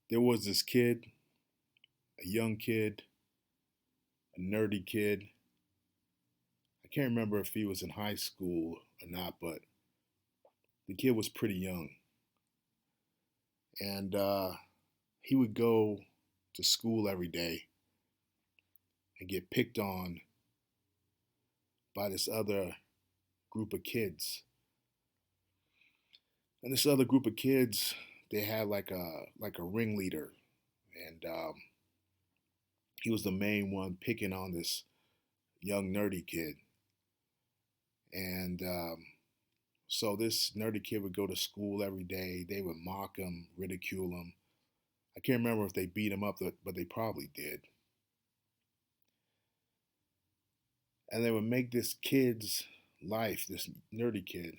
There was this kid, a young kid, a nerdy kid. I can't remember if he was in high school or not, but the kid was pretty young. And he would go to school every day and get picked on by this other group of kids. And this other group of kids, they had like a ringleader, and he was the main one picking on this young nerdy kid. And so this nerdy kid would go to school every day. They would mock him, ridicule him. I can't remember if they beat him up, but they probably did. And they would make this kid's life, this nerdy kid,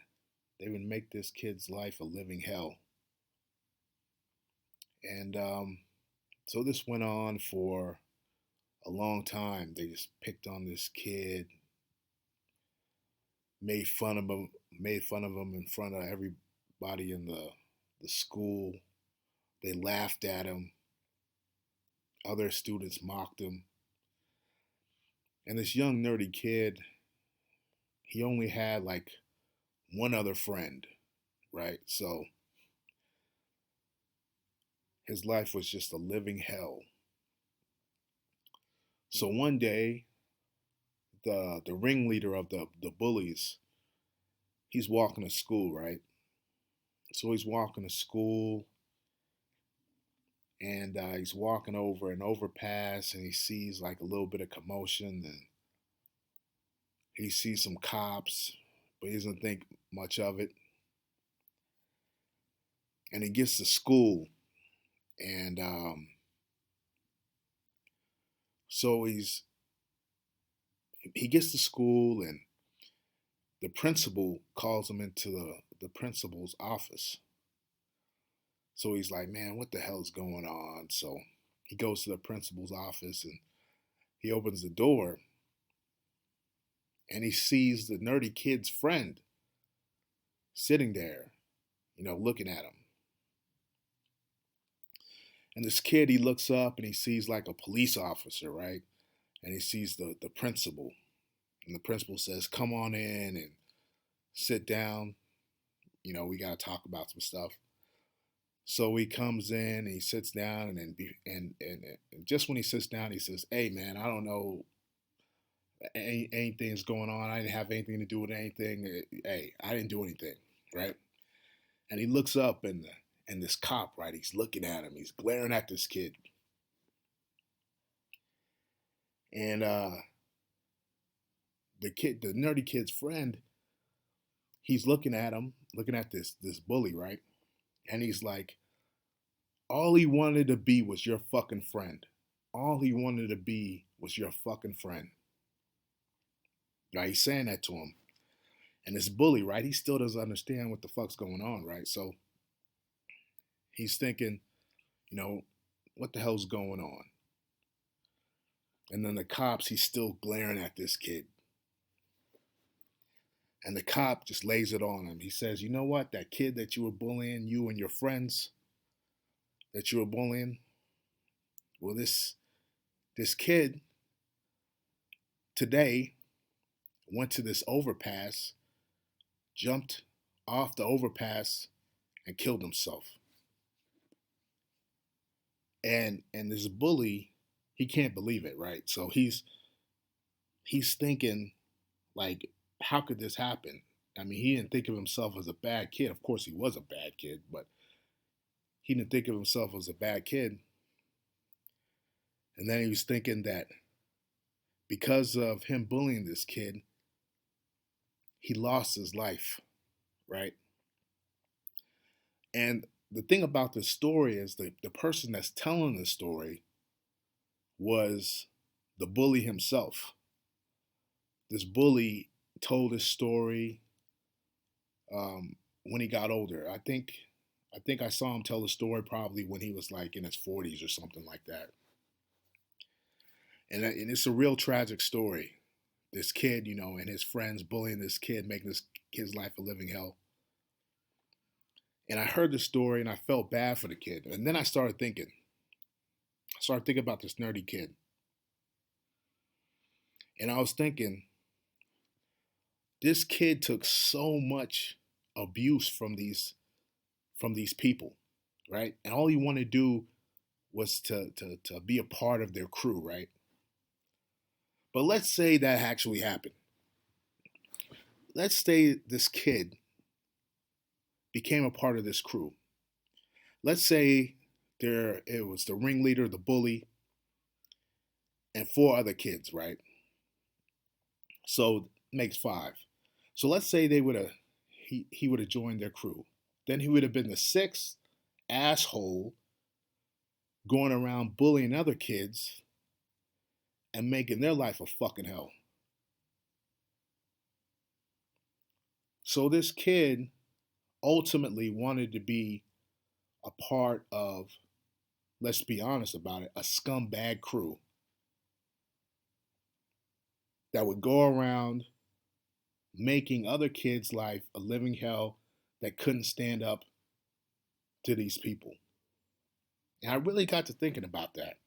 they would make this kid's life a living hell. And so this went on for a long time. They just picked on this kid, made fun of him in front of everybody in the school. They laughed at him. Other students mocked him. And this young nerdy kid, he only had like one other friend, right? So his life was just a living hell. So one day, the ringleader of the bullies, he's walking to school, right? So he's walking to school, and he's walking over an overpass, and he sees like a little bit of commotion, and he sees some cops, but he doesn't think much of it. And he gets to school, and so he gets to school, and the principal calls him into the principal's office. So he's like, man, what the hell is going on? So he goes to the principal's office, and he opens the door, and he sees the nerdy kid's friend sitting there, looking at him. And this kid, he looks up and he sees like a police officer, right? And he sees the principal. And the principal says, come on in and sit down. We got to talk about some stuff. So he comes in and he sits down, and then and just when he sits down, he says, hey, man, I don't know, anything's going on. I didn't have anything to do with anything. Hey, I didn't do anything, right? And he looks up, and this cop, right, he's looking at him. He's glaring at this kid. And the nerdy kid's friend, he's looking at him, looking at this bully, right? And he's like, all he wanted to be was your fucking friend. All he wanted to be was your fucking friend. Right? He's saying that to him. And this bully, right, he still doesn't understand what the fuck's going on, right? So he's thinking, you know, what the hell's going on? And then the cops, he's still glaring at this kid. And the cop just lays it on him. He says, you know what? That kid that you were bullying, you and your friends that you were bullying, well, this kid today went to this overpass, jumped off the overpass, and killed himself. And this bully, he can't believe it, right? So he's thinking, like, how could this happen? I mean, he didn't think of himself as a bad kid. Of course, he was a bad kid, but he didn't think of himself as a bad kid. And then he was thinking that because of him bullying this kid, he lost his life, right? And the thing about this story is the person that's telling the story was the bully himself. This bully told his story when he got older. I think I saw him tell the story probably when he was like in his 40s or something like that. And it's a real tragic story. This kid, and his friends bullying this kid, making this kid's life a living hell. And I heard the story and I felt bad for the kid. And then I started thinking about this nerdy kid. And I was thinking, this kid took so much abuse from these people, right? And all he wanted to do was to be a part of their crew, right? But let's say that actually happened. Let's say this kid became a part of this crew. Let's say there it was the ringleader, the bully, and four other kids, right? So makes five. So let's say he would have joined their crew. Then he would have been the sixth asshole going around bullying other kids and making their life a fucking hell. So this kid ultimately wanted to be a part of, let's be honest about it, a scumbag crew that would go around making other kids' life a living hell that couldn't stand up to these people. And I really got to thinking about that.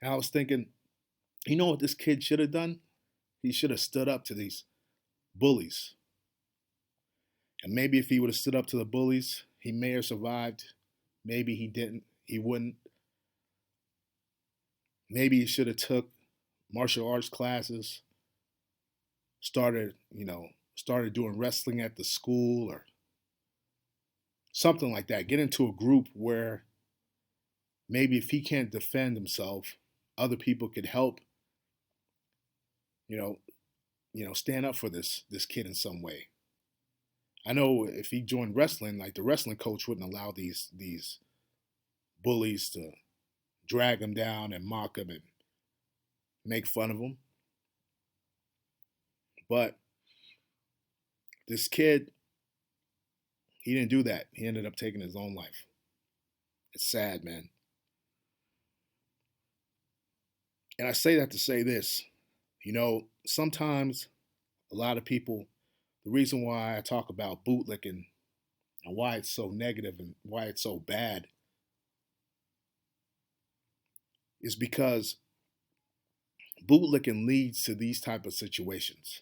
And I was thinking, you know what this kid should have done? He should have stood up to these bullies. And maybe if he would have stood up to the bullies, he may have survived. Maybe he didn't. He wouldn't. Maybe he should have took martial arts classes, started doing wrestling at the school or something like that. Get into a group where maybe if he can't defend himself, other people could help, you know, stand up for this kid in some way. I know if he joined wrestling, like the wrestling coach wouldn't allow these bullies to drag him down and mock him and make fun of him. But this kid, he didn't do that. He ended up taking his own life. It's sad, man. And I say that to say this. Sometimes a lot of people, the reason why I talk about bootlicking and why it's so negative and why it's so bad is because bootlicking leads to these type of situations.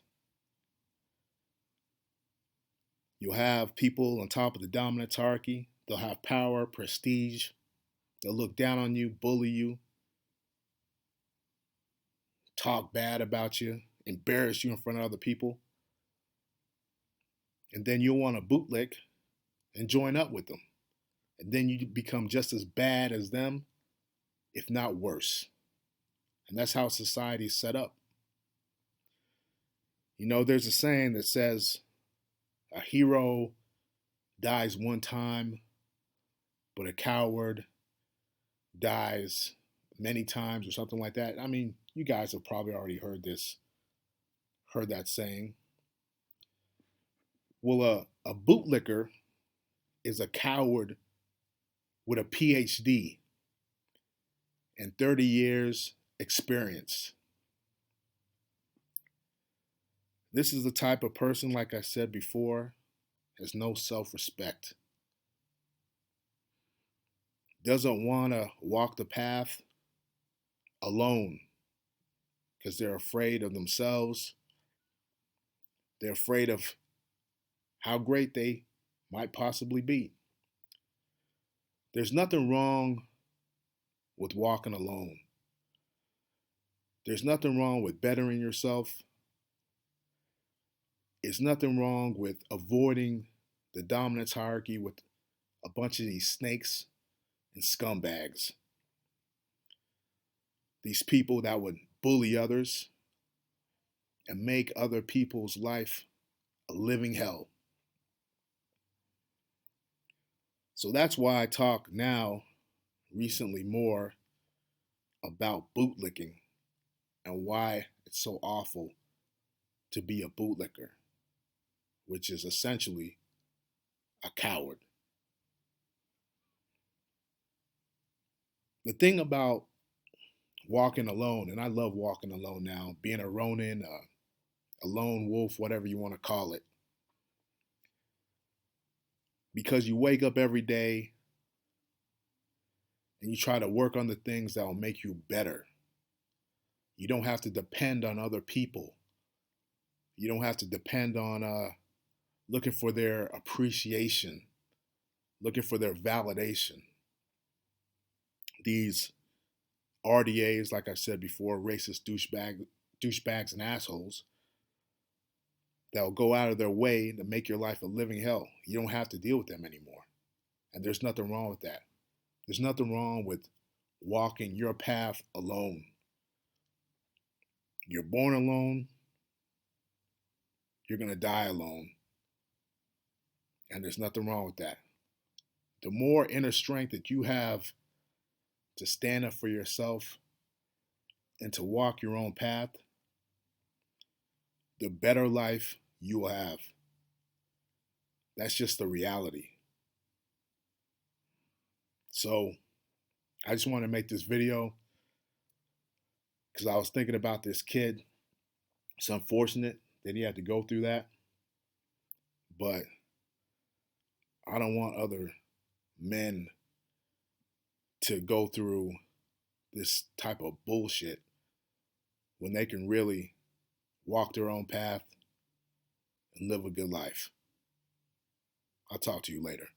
You'll have people on top of the dominant hierarchy. They'll have power, prestige. They'll look down on you, bully you, talk bad about you, embarrass you in front of other people. And then you'll want to bootlick and join up with them. And then you become just as bad as them, if not worse. And that's how society is set up. There's a saying that says a hero dies one time, but a coward dies many times or something like that. I mean, you guys have probably already heard that saying. Well, a bootlicker is a coward with a PhD and 30 years experience. This is the type of person, like I said before, has no self-respect. Doesn't want to walk the path alone because they're afraid of themselves. They're afraid of how great they might possibly be. There's nothing wrong with walking alone. There's nothing wrong with bettering yourself. There's nothing wrong with avoiding the dominance hierarchy with a bunch of these snakes and scumbags. These people that would bully others and make other people's life a living hell. So that's why I talk now, recently more, about bootlicking and why it's so awful to be a bootlicker, which is essentially a coward. The thing about walking alone, and I love walking alone now, being a Ronin, a lone wolf, whatever you want to call it. because you wake up every day and you try to work on the things that will make you better. You don't have to depend on other people. You don't have to depend on looking for their appreciation, looking for their validation. These RDAs, like I said before, racist douchebags and assholes that will go out of their way to make your life a living hell. You don't have to deal with them anymore. And there's nothing wrong with that. There's nothing wrong with walking your path alone. You're born alone. You're going to die alone. And there's nothing wrong with that. The more inner strength that you have to stand up for yourself and to walk your own path, the better life you will have. That's just the reality. So I just want to make this video because I was thinking about this kid. It's unfortunate that he had to go through that, but I don't want other men to go through this type of bullshit when they can really walk their own path and live a good life. I'll talk to you later.